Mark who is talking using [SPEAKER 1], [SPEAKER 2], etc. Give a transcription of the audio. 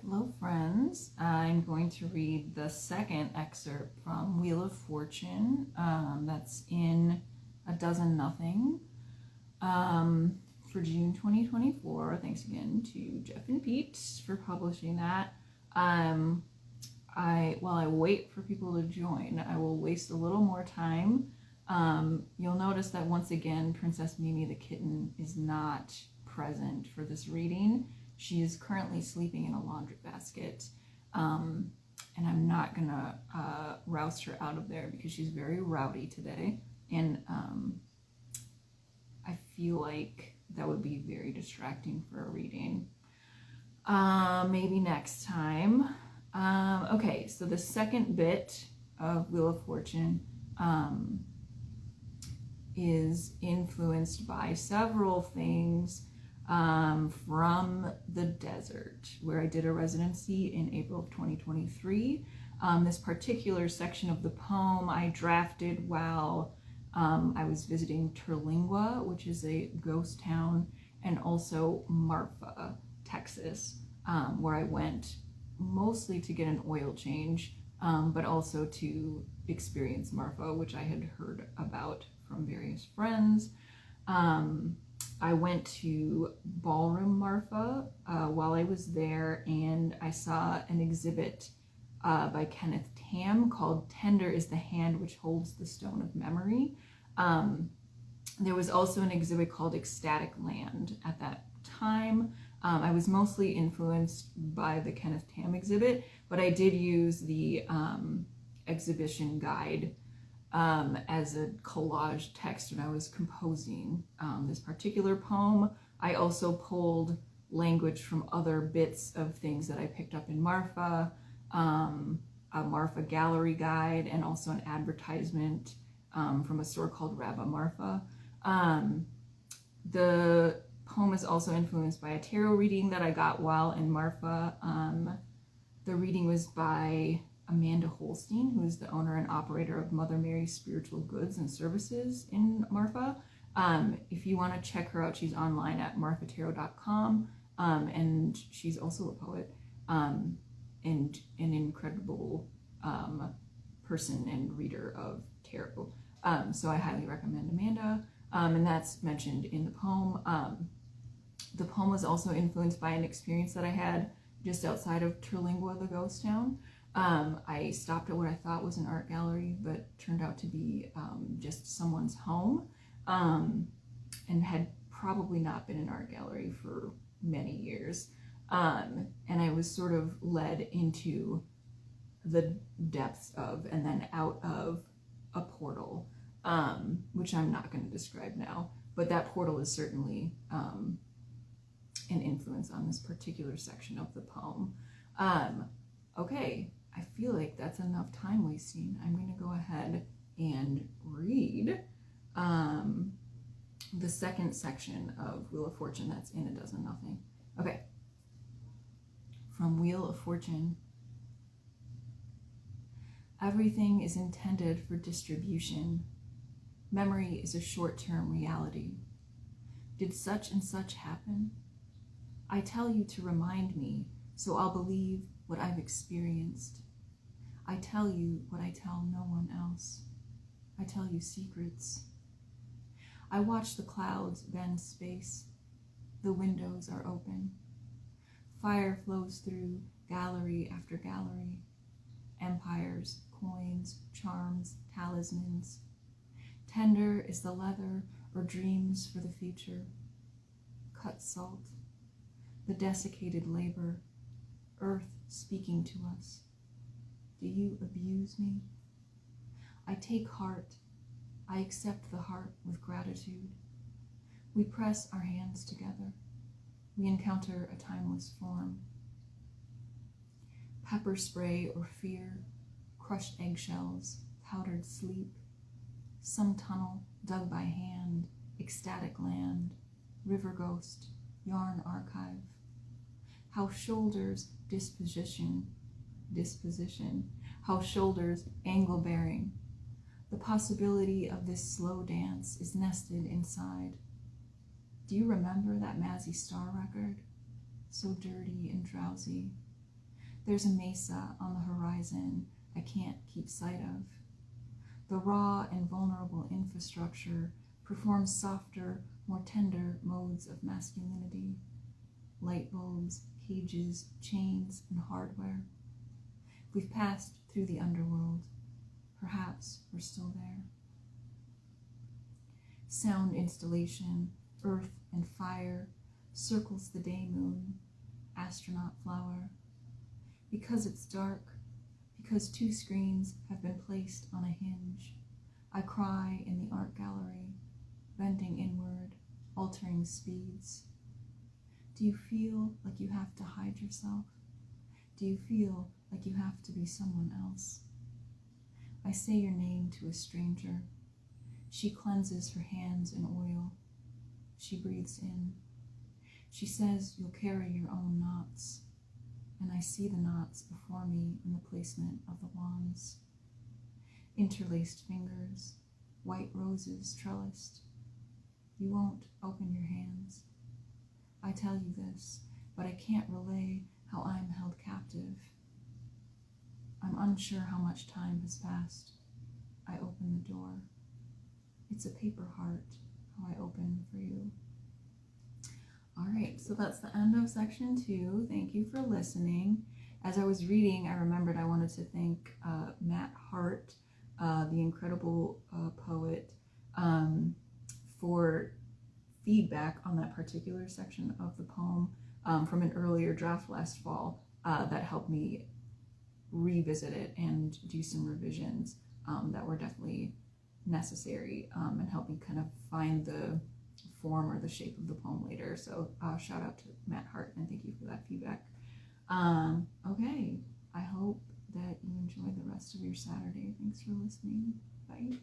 [SPEAKER 1] Hello friends, I'm going to read the second excerpt from Wheel of Fortune. That's in A Dozen Nothing for June 2024. Thanks again to Jeff and Pete for publishing that. While I wait for people to join, I will waste a little more time. You'll notice that once again, Princess Mimi the kitten is not present for this reading. She is currently sleeping in a laundry basket, and I'm not gonna roust her out of there because she's very rowdy today, and I feel like that would be very distracting for a reading. Maybe next time. Okay, so the second bit of Wheel of Fortune is influenced by several things from the desert, where I did a residency in April of 2023. This particular section of the poem I drafted while I was visiting Terlingua, which is a ghost town, and also Marfa, Texas, where I went mostly to get an oil change, but also to experience Marfa, which I had heard about from various friends. I went to Ballroom Marfa while I was there, and I saw an exhibit by Kenneth Tam called Tender is the Hand Which Holds the Stone of Memory. There was also an exhibit called Ecstatic Land at that time. I was mostly influenced by the Kenneth Tam exhibit, but I did use the exhibition guide as a collage text when I was composing this particular poem. I also pulled language from other bits of things that I picked up in Marfa, a Marfa gallery guide, and also an advertisement from a store called Rabba Marfa. The poem is also influenced by a tarot reading that I got while in Marfa. The reading was by Amanda Holstein, who is the owner and operator of Mother Mary's Spiritual Goods and Services in Marfa. If you want to check her out, she's online at marfatarot.com, and she's also a poet and an incredible person and reader of tarot. So I highly recommend Amanda, and that's mentioned in the poem. The poem was also influenced by an experience that I had just outside of Terlingua, the ghost town. I stopped at what I thought was an art gallery, but turned out to be just someone's home, and had probably not been an art gallery for many years. And I was sort of led into the depths of and then out of a portal, which I'm not going to describe now, but that portal is certainly an influence on this particular section of the poem. Okay, I feel like that's enough time wasting. I'm going to go ahead and read the second section of Wheel of Fortune that's in A Dozen Nothing. Okay, from Wheel of Fortune. Everything is intended for distribution. Memory is a short-term reality. Did such and such happen? I tell you to remind me, so I'll believe what I've experienced. I tell you what I tell no one else. I tell you secrets. I watch the clouds bend space. The windows are open. Fire flows through gallery after gallery. Empires, coins, charms, talismans. Tender is the leather or dreams for the future. Cut salt. The desiccated labor. Earth speaking to us. Do you abuse me? I take heart. I accept the heart with gratitude. We press our hands together. We encounter a timeless form. Pepper spray or fear, crushed eggshells, powdered sleep, some tunnel dug by hand, ecstatic land, river ghost, yarn archive. How shoulders disposition, how shoulders angle bearing. The possibility of this slow dance is nested inside. Do you remember that Mazzy Star record? So dirty and drowsy. There's a mesa on the horizon I can't keep sight of. The raw and vulnerable infrastructure performs softer, more tender modes of masculinity. Light bulbs, cages, chains, and hardware. We've passed through the underworld. Perhaps we're still there. Sound installation, earth and fire, circles the day moon, astronaut flower. Because it's dark, because 2 screens have been placed on a hinge, I cry in the art gallery, bending inward, altering speeds. Do you feel like you have to hide yourself? Do you feel like you have to be someone else? I say your name to a stranger. She cleanses her hands in oil. She breathes in. She says you'll carry your own knots. And I see the knots before me in the placement of the wands. Interlaced fingers, white roses trellised. You won't open your hands. I tell you this, but I can't relay how I'm held captive. I'm unsure how much time has passed. I open the door. It's a paper heart, how I open for you. All right, so that's the end of section 2. Thank you for listening. As I was reading, I remembered I wanted to thank Matt Hart, the incredible poet, for feedback on that particular section of the poem from an earlier draft last fall that helped me revisit it and do some revisions that were definitely necessary and help me kind of find the form or the shape of the poem later. So shout out to Matt Hart and thank you for that feedback. Okay, I hope that you enjoy the rest of your Saturday. Thanks for listening. Bye.